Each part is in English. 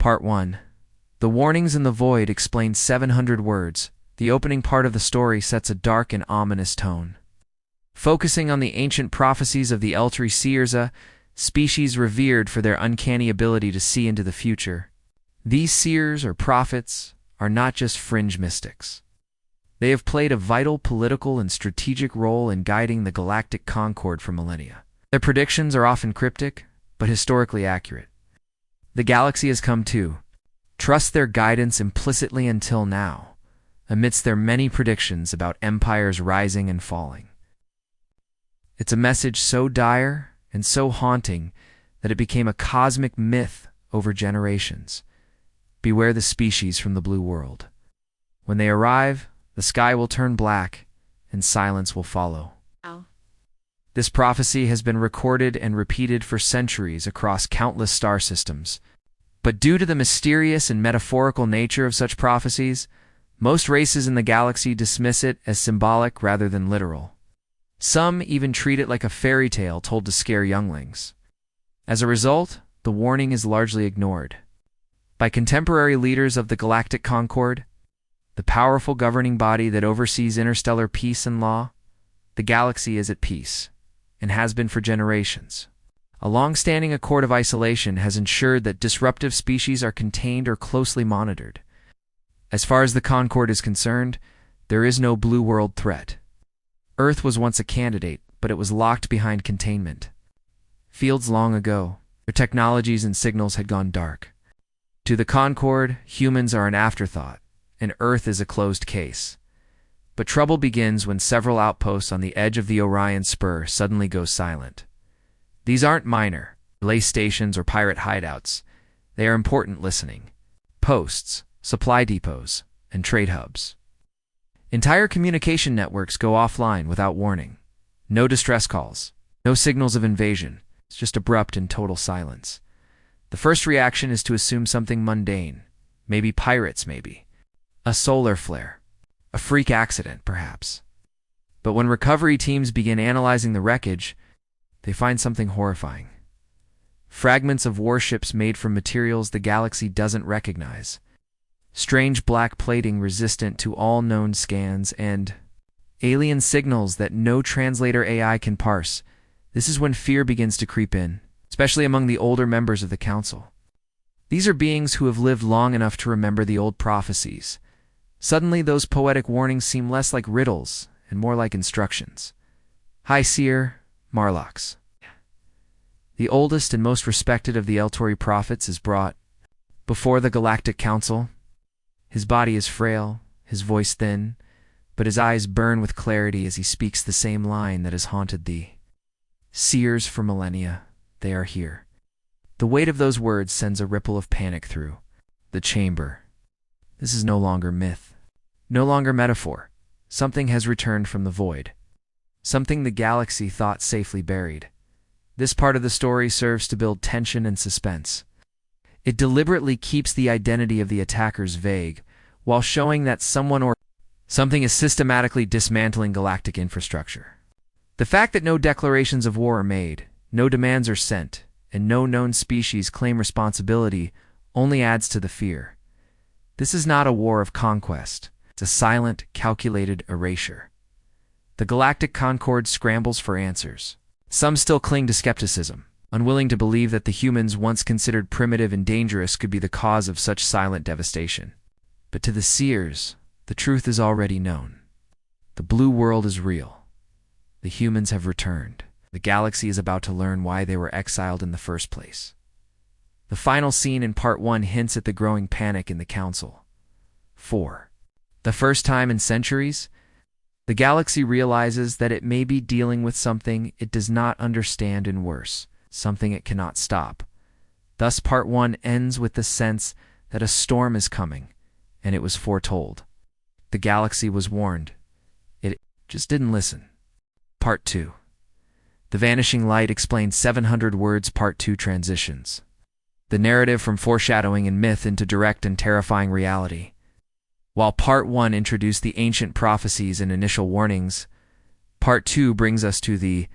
Part 1. The Warnings in the Void explains 700 words. The opening part of the story sets a dark and ominous tone. Focusing on the ancient prophecies of the Eltri Seers, a species revered for their uncanny ability to see into the future. These seers, or prophets, are not just fringe mystics. They have played a vital political and strategic role in guiding the galactic concord for millennia. Their predictions are often cryptic, but historically accurate. The galaxy has come to trust their guidance implicitly until now, amidst their many predictions about empires rising and falling. It's a message so dire and so haunting that it became a cosmic myth over generations. Beware the species from the blue world. When they arrive, the sky will turn black and silence will follow. Wow. This prophecy has been recorded and repeated for centuries across countless star systems. But due to the mysterious and metaphorical nature of such prophecies, most races in the galaxy dismiss it as symbolic rather than literal. Some even treat it like a fairy tale told to scare younglings. As a result, the warning is largely ignored. By contemporary leaders of the Galactic Concord, the powerful governing body that oversees interstellar peace and law, the galaxy is at peace, and has been for generations. A long-standing accord of isolation has ensured that disruptive species are contained or closely monitored. As far as the Concord is concerned, there is no blue world threat. Earth was once a candidate, but it was locked behind containment. Fields long ago, their technologies and signals had gone dark. To the Concord, humans are an afterthought, and Earth is a closed case. But trouble begins when several outposts on the edge of the Orion Spur suddenly go silent. These aren't minor, relay stations or pirate hideouts. They are important listening posts, supply depots, and trade hubs. Entire communication networks go offline without warning. No distress calls, no signals of invasion. It's just abrupt and total silence. The first reaction is to assume something mundane. Maybe pirates, maybe. A solar flare. A freak accident, perhaps. But when recovery teams begin analyzing the wreckage, they find something horrifying. Fragments of warships made from materials the galaxy doesn't recognize. Strange black plating resistant to all known scans, and alien signals that no translator AI can parse. This is when fear begins to creep in, especially among the older members of the Council. These are beings who have lived long enough to remember the old prophecies. Suddenly, those poetic warnings seem less like riddles and more like instructions. High Seer Marlox, the oldest and most respected of the Eltori prophets, is brought before the Galactic Council. His body is frail, his voice thin, but his eyes burn with clarity as he speaks the same line that has haunted the Seers for millennia. They are here. The weight of those words sends a ripple of panic through the chamber. This is no longer myth, no longer metaphor. Something has returned from the void. Something the galaxy thought safely buried. This part of the story serves to build tension and suspense. It deliberately keeps the identity of the attackers vague, while showing that someone or something is systematically dismantling galactic infrastructure. The fact that no declarations of war are made, no demands are sent, and no known species claim responsibility only adds to the fear. This is not a war of conquest. It's a silent, calculated erasure. The Galactic Concord scrambles for answers. Some still cling to skepticism, unwilling to believe that the humans once considered primitive and dangerous could be the cause of such silent devastation. But to the Seers, the truth is already known. The blue world is real. The humans have returned. The galaxy is about to learn why they were exiled in the first place. The final scene in Part 1 hints at the growing panic in the Council. 4. The first time in centuries, the galaxy realizes that it may be dealing with something it does not understand, and worse, something it cannot stop. Thus, Part 1 ends with the sense that a storm is coming, and it was foretold. The galaxy was warned. It just didn't listen. Part 2. The Vanishing Light explains 700 words. Part 2 transitions the narrative from foreshadowing and myth into direct and terrifying reality. While Part 1 introduced the ancient prophecies and initial warnings, Part 2 brings us to the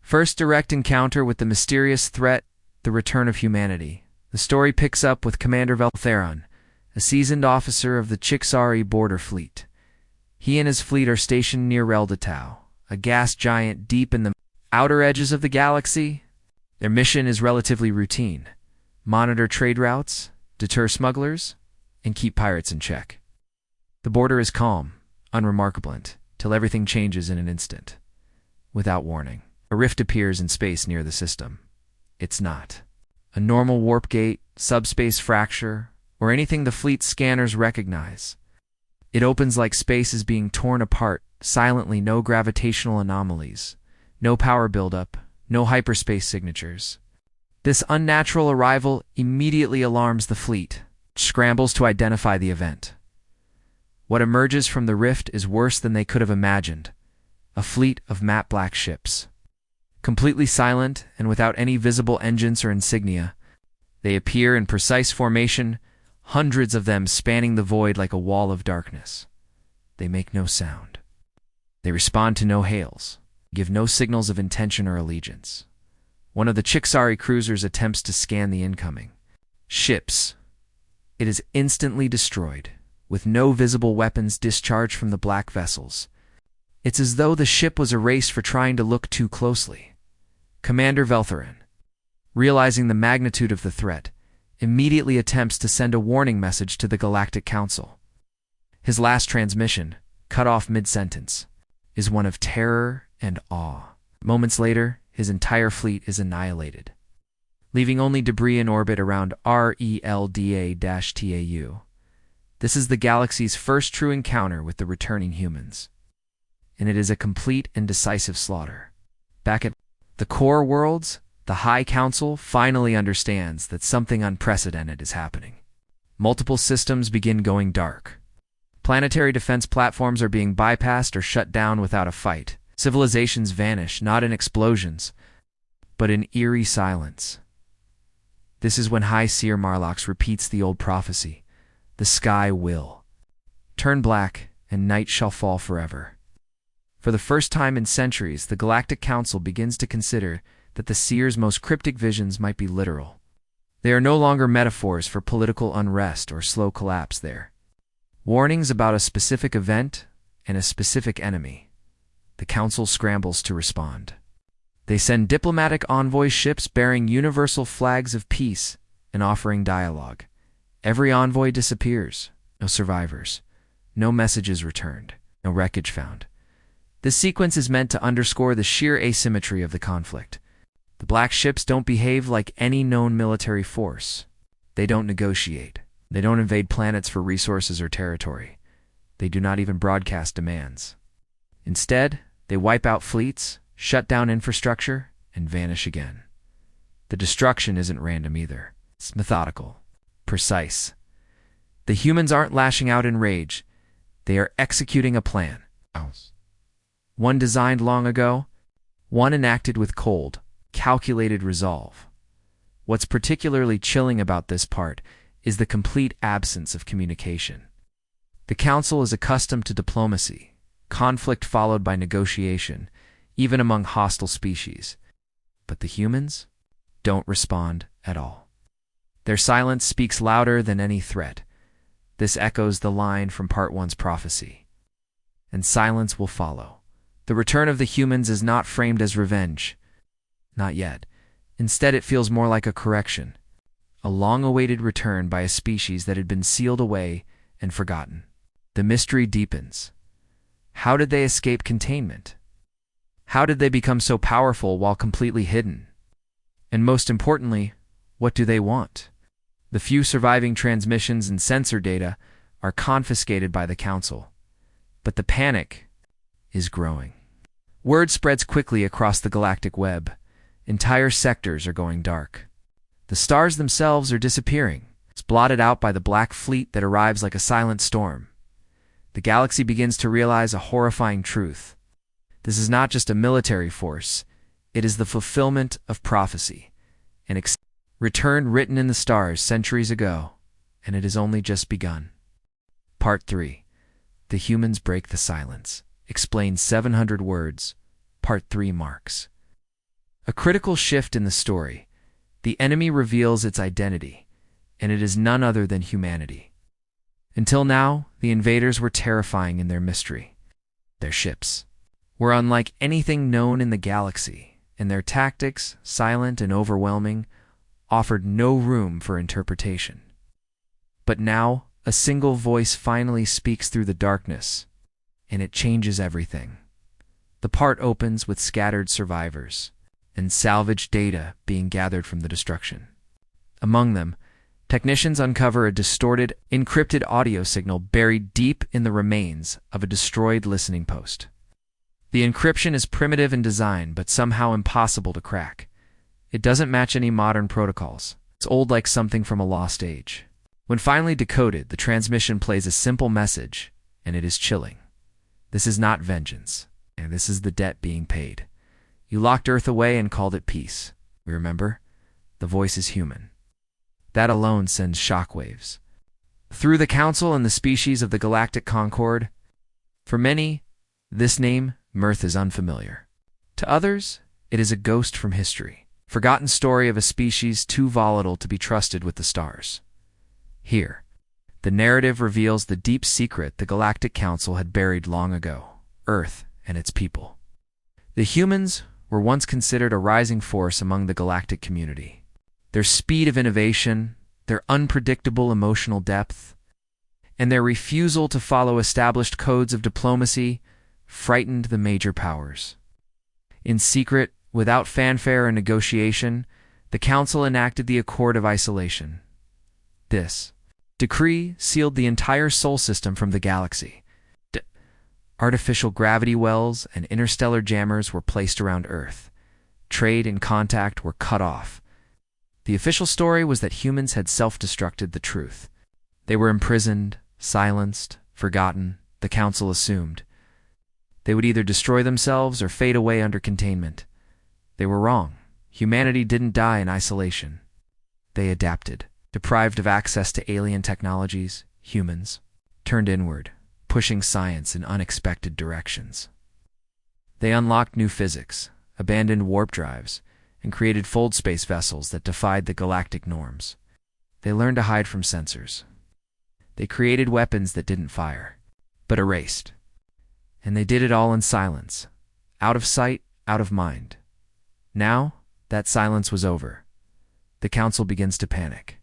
first direct encounter with the mysterious threat, the return of humanity. The story picks up with Commander Veltheron, a seasoned officer of the Chixari border fleet. He and his fleet are stationed near Relditau, a gas giant deep in the outer edges of the galaxy. Their mission is relatively routine: monitor trade routes, deter smugglers, and keep pirates in check. The border is calm, unremarkable, till everything changes in an instant. Without warning, a rift appears in space near the system. It's not a normal warp gate, subspace fracture, or anything the fleet's scanners recognize. It opens like space is being torn apart, silently. No gravitational anomalies, no power buildup, no hyperspace signatures. This unnatural arrival immediately alarms the fleet, which scrambles to identify the event. What emerges from the rift is worse than they could have imagined: a fleet of matte black ships. Completely silent and without any visible engines or insignia, they appear in precise formation, hundreds of them spanning the void like a wall of darkness. They make no sound. They respond to no hails, give no signals of intention or allegiance. One of the Chixari cruisers attempts to scan the incoming ships. It is instantly destroyed, with no visible weapons discharged from the black vessels. It's as though the ship was erased for trying to look too closely. Commander Veltheron, realizing the magnitude of the threat, immediately attempts to send a warning message to the Galactic Council. His last transmission, cut off mid-sentence, is one of terror and awe. Moments later, his entire fleet is annihilated, leaving only debris in orbit around Relda-Tau. This is the galaxy's first true encounter with the returning humans, and it is a complete and decisive slaughter. Back at the core worlds, the High Council finally understands that something unprecedented is happening. Multiple systems begin going dark. Planetary defense platforms are being bypassed or shut down without a fight. Civilizations vanish, not in explosions, but in eerie silence. This is when High Seer Marlox repeats the old prophecy: the sky will turn black, and night shall fall forever. For the first time in centuries, the Galactic Council begins to consider that the seer's most cryptic visions might be literal. They are no longer metaphors for political unrest or slow collapse. They're warnings about a specific event and a specific enemy. The Council scrambles to respond. They send diplomatic envoy ships bearing universal flags of peace and offering dialogue. Every envoy disappears. No survivors. No messages returned. No wreckage found. This sequence is meant to underscore the sheer asymmetry of the conflict. The black ships don't behave like any known military force. They don't negotiate. They don't invade planets for resources or territory. They do not even broadcast demands. Instead, they wipe out fleets, shut down infrastructure, and vanish again. The destruction isn't random either. It's methodical, precise. The humans aren't lashing out in rage. They are executing a plan. One designed long ago, one enacted with cold, calculated resolve. What's particularly chilling about this part is the complete absence of communication. The Council is accustomed to diplomacy, conflict followed by negotiation, even among hostile species. But the humans don't respond at all. Their silence speaks louder than any threat. This echoes the line from Part 1's prophecy. And silence will follow. The return of the humans is not framed as revenge. Not yet. Instead, it feels more like a correction. A long-awaited return by a species that had been sealed away and forgotten. The mystery deepens. How did they escape containment? How did they become so powerful while completely hidden? And most importantly, what do they want? The few surviving transmissions and sensor data are confiscated by the Council. But the panic is growing. Word spreads quickly across the galactic web. Entire sectors are going dark. The stars themselves are disappearing. It's blotted out by the black fleet that arrives like a silent storm. The galaxy begins to realize a horrifying truth. This is not just a military force. It is the fulfillment of prophecy, an return written in the stars centuries ago, and it has only just begun. Part 3. The humans break the silence. Explained 700 words. Part 3 marks a critical shift in the story. The enemy reveals its identity, and it is none other than humanity. Until now, the invaders were terrifying in their mystery. Their ships were unlike anything known in the galaxy, and their tactics, silent and overwhelming, offered no room for interpretation. But now, a single voice finally speaks through the darkness, and it changes everything. The part opens with scattered survivors and salvaged data being gathered from the destruction. Among them, technicians uncover a distorted, encrypted audio signal buried deep in the remains of a destroyed listening post. The encryption is primitive in design, but somehow impossible to crack. It doesn't match any modern protocols. It's old like something from a lost age. When finally decoded, the transmission plays a simple message, and it is chilling. This is not vengeance, and this is the debt being paid. You locked Earth away and called it peace. Remember? The voice is human. That alone sends shockwaves through the Council and the species of the Galactic Concord. For many, this name, Mirth, is unfamiliar. To others, it is a ghost from history, forgotten story of a species too volatile to be trusted with the stars. Here, the narrative reveals the deep secret the Galactic Council had buried long ago: Earth and its people. The humans were once considered a rising force among the galactic community. Their speed of innovation, their unpredictable emotional depth, and their refusal to follow established codes of diplomacy frightened the major powers. In secret, without fanfare or negotiation, the Council enacted the Accord of Isolation. This decree sealed the entire Sol system from the galaxy. Artificial gravity wells and interstellar jammers were placed around Earth. Trade and contact were cut off. The official story was that humans had self-destructed the truth. They were imprisoned, silenced, forgotten, the Council assumed. They would either destroy themselves or fade away under containment. They were wrong. Humanity didn't die in isolation. They adapted. Deprived of access to alien technologies, humans turned inward, pushing science in unexpected directions. They unlocked new physics, abandoned warp drives, and created fold space vessels that defied the galactic norms. They learned to hide from sensors. They created weapons that didn't fire, but erased. And they did it all in silence, out of sight, out of mind. Now, that silence was over. The Council begins to panic.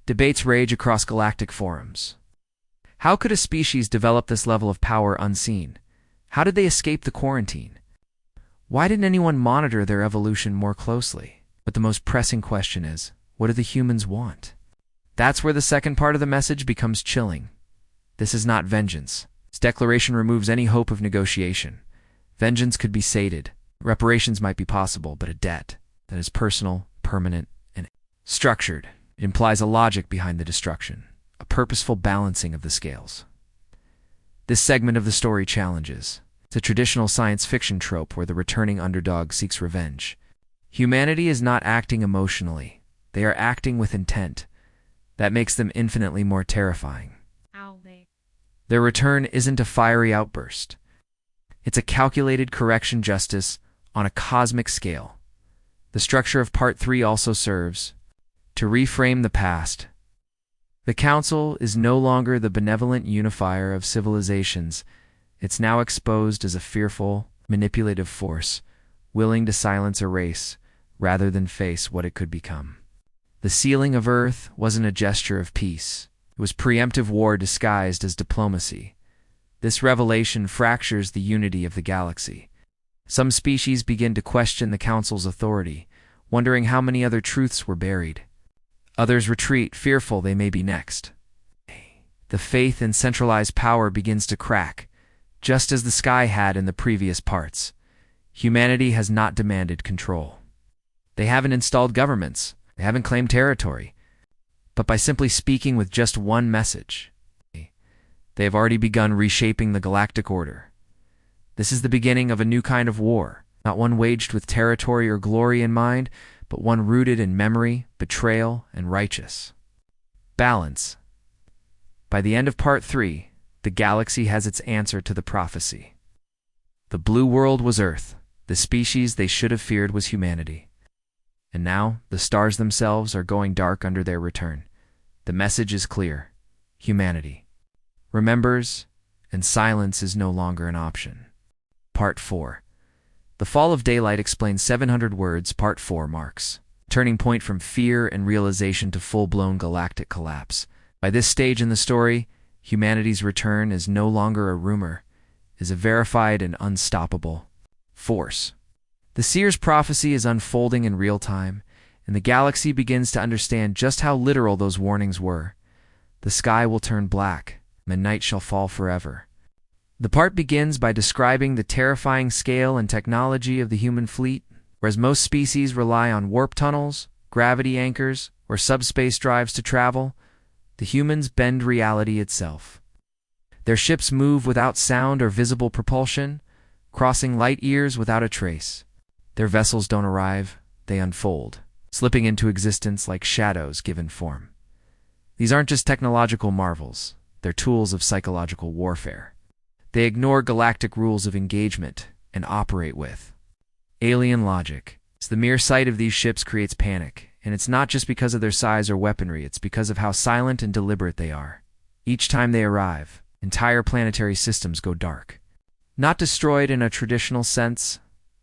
Debates rage across galactic forums. How could a species develop this level of power unseen? How did they escape the quarantine? Why didn't anyone monitor their evolution more closely? But the most pressing question is, what do the humans want? That's where the second part of the message becomes chilling. This is not vengeance. This declaration removes any hope of negotiation. Vengeance could be sated. Reparations might be possible, but a debt that is personal, permanent, and structured. It implies a logic behind the destruction, a purposeful balancing of the scales. This segment of the story challenges. It's a traditional science fiction trope where the returning underdog seeks revenge. Humanity is not acting emotionally. They are acting with intent. That makes them infinitely more terrifying. Their return isn't a fiery outburst. It's a calculated correction justice on a cosmic scale. The structure of Part 3 also serves to reframe the past. The Council is no longer the benevolent unifier of civilizations. It's now exposed as a fearful, manipulative force, willing to silence a race rather than face what it could become. The sealing of Earth wasn't a gesture of peace. It was preemptive war disguised as diplomacy. This revelation fractures the unity of the galaxy. Some species begin to question the Council's authority, wondering how many other truths were buried. Others retreat, fearful they may be next. The faith in centralized power begins to crack, just as the sky had in the previous parts. Humanity has not demanded control. They haven't installed governments. They haven't claimed territory. But by simply speaking with just one message, they have already begun reshaping the galactic order. This is the beginning of a new kind of war, not one waged with territory or glory in mind, but one rooted in memory, betrayal, and righteous balance. By the end of Part 3, the galaxy has its answer to the prophecy. The blue world was Earth. The species they should have feared was humanity. And now, the stars themselves are going dark under their return. The message is clear. Humanity remembers, and silence is no longer an option. Part 4. The Fall of Daylight explains 700 words. Part 4 marks turning point from fear and realization to full-blown galactic collapse. By this stage in the story, humanity's return is no longer a rumor, is a verified and unstoppable force. The seer's prophecy is unfolding in real time, and the galaxy begins to understand just how literal those warnings were. The sky will turn black, and night shall fall forever. The part begins by describing the terrifying scale and technology of the human fleet. Whereas most species rely on warp tunnels, gravity anchors, or subspace drives to travel, the humans bend reality itself. Their ships move without sound or visible propulsion, crossing light years without a trace. Their vessels don't arrive, they unfold, slipping into existence like shadows given form. These aren't just technological marvels, they're tools of psychological warfare. They ignore galactic rules of engagement and operate with alien logic. The mere sight of these ships creates panic, and it's not just because of their size or weaponry, it's because of how silent and deliberate they are. Each time they arrive, entire planetary systems go dark. Not destroyed in a traditional sense,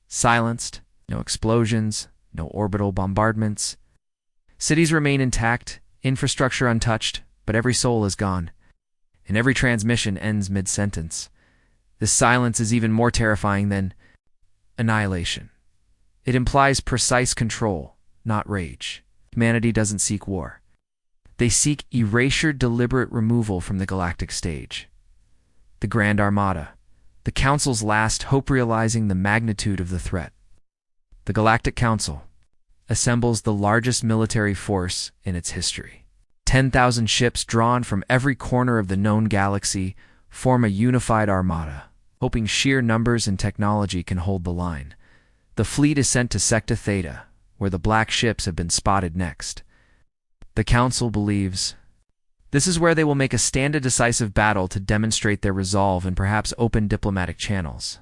silenced, no explosions, no orbital bombardments. Cities remain intact, infrastructure untouched, but every soul is gone, and every transmission ends mid-sentence. This silence is even more terrifying than annihilation. It implies precise control, not rage. Humanity doesn't seek war. They seek erasure, deliberate removal from the galactic stage. The Grand Armada, the Council's last hope, realizing the magnitude of the threat. The Galactic Council assembles the largest military force in its history. 10,000 ships drawn from every corner of the known galaxy form a unified armada, hoping sheer numbers and technology can hold the line. The fleet is sent to Secta Theta, where the black ships have been spotted next. The Council believes this is where they will make a stand, a decisive battle to demonstrate their resolve and perhaps open diplomatic channels.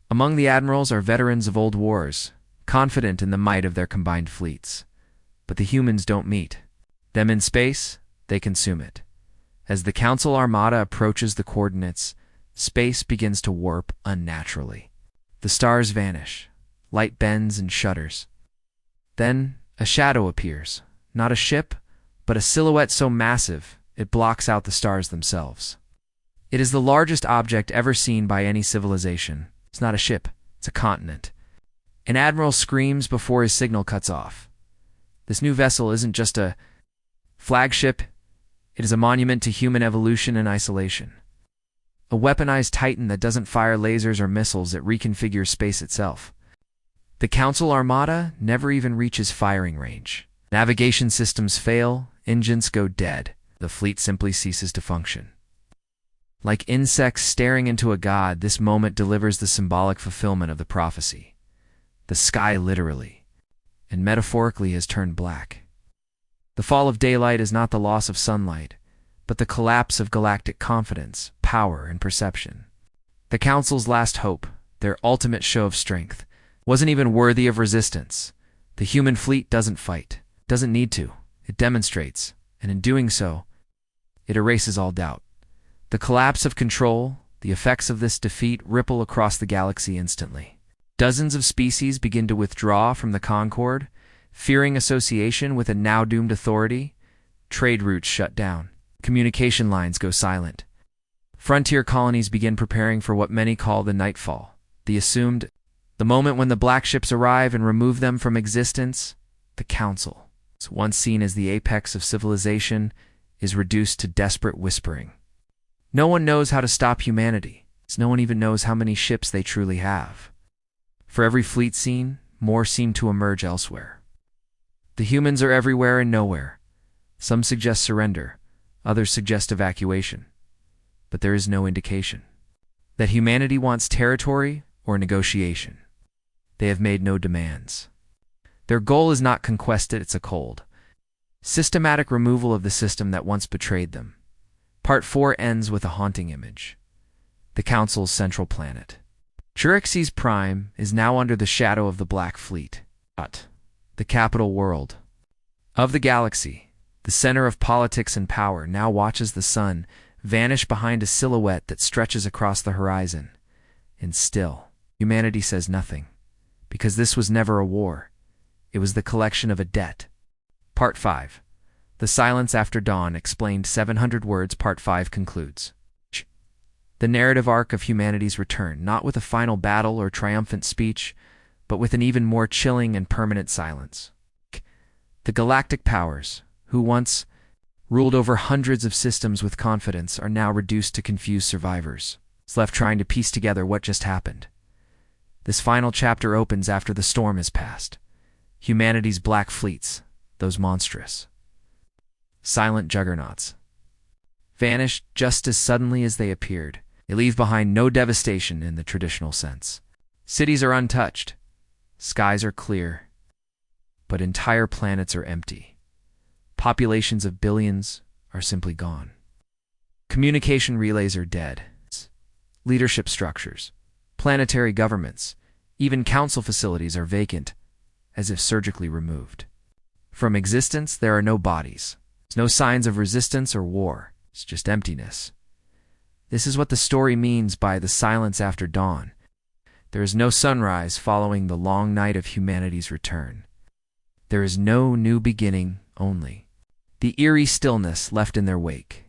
Among the admirals are veterans of old wars, confident in the might of their combined fleets. But the humans don't meet them in space, they consume it. As the Council Armada approaches the coordinates, space begins to warp unnaturally. The stars vanish, light bends and shudders. Then a shadow appears, not a ship, but a silhouette so massive it blocks out the stars themselves. It is the largest object ever seen by any civilization. It's not a ship, it's a continent. An admiral screams before his signal cuts off. This new vessel isn't just a flagship, it is a monument to human evolution and isolation. A weaponized titan that doesn't fire lasers or missiles, it reconfigures space itself. The Council Armada never even reaches firing range. Navigation systems fail, engines go dead. The fleet simply ceases to function. Like insects staring into a god, this moment delivers the symbolic fulfillment of the prophecy. The sky literally and metaphorically has turned black. The fall of daylight is not the loss of sunlight, but the collapse of galactic confidence, power, and perception. The Council's last hope, their ultimate show of strength, wasn't even worthy of resistance. The human fleet doesn't fight, doesn't need to. It demonstrates, and in doing so, it erases all doubt. The collapse of control, the effects of this defeat ripple across the galaxy instantly. Dozens of species begin to withdraw from the Concord, fearing association with a now-doomed authority. Trade routes shut down. Communication lines go silent. Frontier colonies begin preparing for what many call the nightfall, the moment when the black ships arrive and remove them from existence. The Council, once seen as the apex of civilization, is reduced to desperate whispering. No one knows how to stop humanity, as no one even knows how many ships they truly have. For every fleet seen, more seem to emerge elsewhere. The humans are everywhere and nowhere. Some suggest surrender, others suggest evacuation. But there is no indication that humanity wants territory or negotiation. They have made no demands. Their goal is not conquest, it's a cold, systematic removal of the system that once betrayed them. Part 4 ends with a haunting image. The Council's central planet. Chirixes Prime is now under the shadow of the Black Fleet. the capital world of the galaxy, the center of politics and power, now watches the sun vanish behind a silhouette that stretches across the horizon. And still, humanity says nothing, because this was never a war. It was the collection of a debt. Part 5. The Silence After Dawn, explained 700 words. Part 5 concludes the narrative arc of humanity's return, not with a final battle or triumphant speech, but with an even more chilling and permanent silence. The galactic powers, who once ruled over hundreds of systems with confidence, are now reduced to confused survivors, left trying to piece together what just happened. This final chapter opens after the storm has passed. Humanity's black fleets, those monstrous, silent juggernauts, vanish just as suddenly as they appeared. They leave behind no devastation in the traditional sense. Cities are untouched, skies are clear, but entire planets are empty. Populations of billions are simply gone. Communication relays are dead. Leadership structures, planetary governments, even council facilities are vacant, as if surgically removed. From existence, there are no bodies. There's no signs of resistance or war. It's just emptiness. This is what the story means by the silence after dawn. There is no sunrise following the long night of humanity's return. There is no new beginning, only the eerie stillness left in their wake.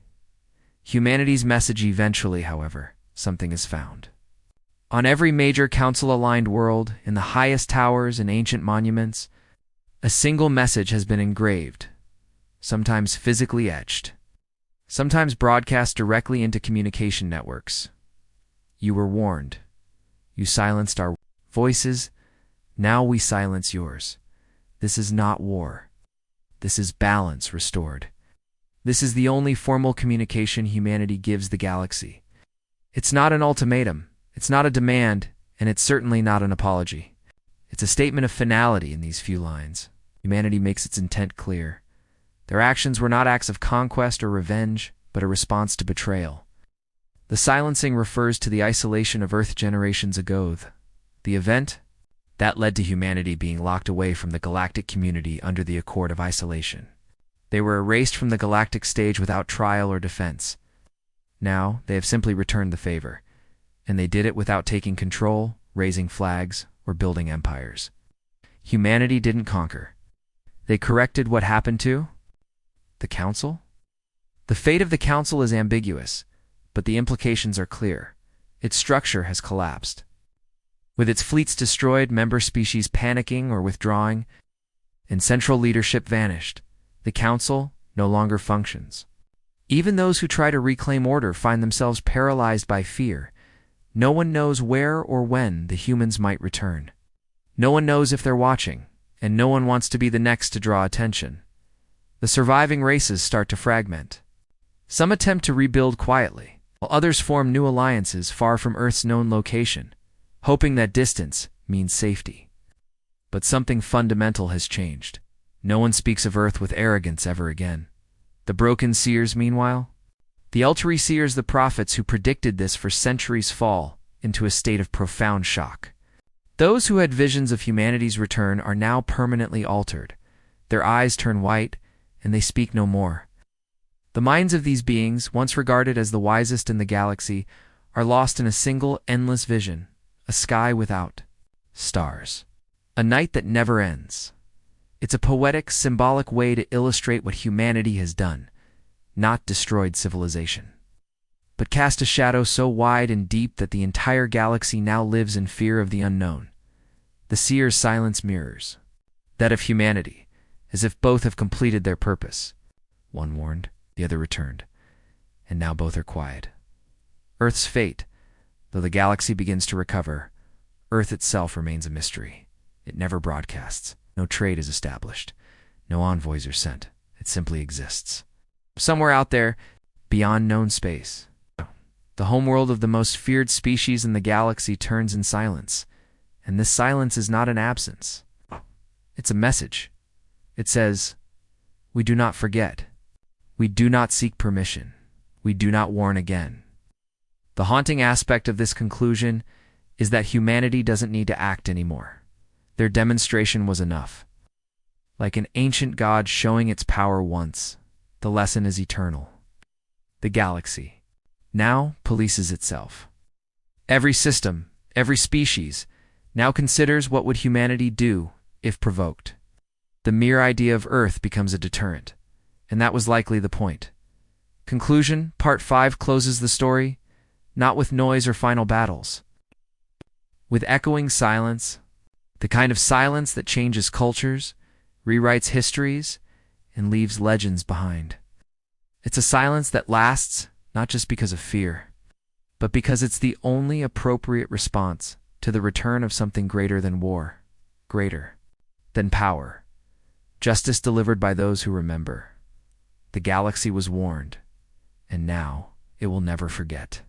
Humanity's message eventually, however, something is found. On every major council-aligned world, in the highest towers and ancient monuments, a single message has been engraved, sometimes physically etched, sometimes broadcast directly into communication networks. You were warned. You silenced our voices. Now we silence yours. This is not war. This is balance restored. This is the only formal communication humanity gives the galaxy. It's not an ultimatum, it's not a demand, and it's certainly not an apology. It's a statement of finality in these few lines. Humanity makes its intent clear. Their actions were not acts of conquest or revenge, but a response to betrayal. The silencing refers to the isolation of Earth generations ago. The event that led to humanity being locked away from the galactic community under the Accord of Isolation. They were erased from the galactic stage without trial or defense. Now, they have simply returned the favor, and they did it without taking control, raising flags, or building empires. Humanity didn't conquer. They corrected what happened to the Council? The fate of the Council is ambiguous, but the implications are clear. Its structure has collapsed. With its fleets destroyed, member species panicking or withdrawing, and central leadership vanished, the Council no longer functions. Even those who try to reclaim order find themselves paralyzed by fear. No one knows where or when the humans might return. No one knows if they're watching, and no one wants to be the next to draw attention. The surviving races start to fragment. Some attempt to rebuild quietly, while others form new alliances far from Earth's known location, hoping that distance means safety. But something fundamental has changed. No one speaks of Earth with arrogance ever again. The broken seers, meanwhile? The ultra-seers, the prophets who predicted this for centuries, fall into a state of profound shock. Those who had visions of humanity's return are now permanently altered. Their eyes turn white, and they speak no more. The minds of these beings, once regarded as the wisest in the galaxy, are lost in a single, endless vision, a sky without stars, a night that never ends. It's a poetic, symbolic way to illustrate what humanity has done, not destroyed civilization, but cast a shadow so wide and deep that the entire galaxy now lives in fear of the unknown. The seer's silence mirrors that of humanity, as if both have completed their purpose. One warned, the other returned, and now both are quiet. Earth's fate, though the galaxy begins to recover, Earth itself remains a mystery. It never broadcasts. No trade is established. No envoys are sent. It simply exists. Somewhere out there, beyond known space, the homeworld of the most feared species in the galaxy turns in silence. And this silence is not an absence. It's a message. It says, we do not forget. We do not seek permission. We do not warn again. The haunting aspect of this conclusion is that humanity doesn't need to act anymore. Their demonstration was enough. Like an ancient god showing its power once, the lesson is eternal. The galaxy now polices itself. Every system, every species, now considers what would humanity do if provoked. The mere idea of Earth becomes a deterrent, and that was likely the point. Conclusion, Part 5 closes the story, not with noise or final battles. With echoing silence, the kind of silence that changes cultures, rewrites histories, and leaves legends behind. It's a silence that lasts not just because of fear, but because it's the only appropriate response to the return of something greater than war, greater than power. Justice delivered by those who remember. The galaxy was warned, and now it will never forget.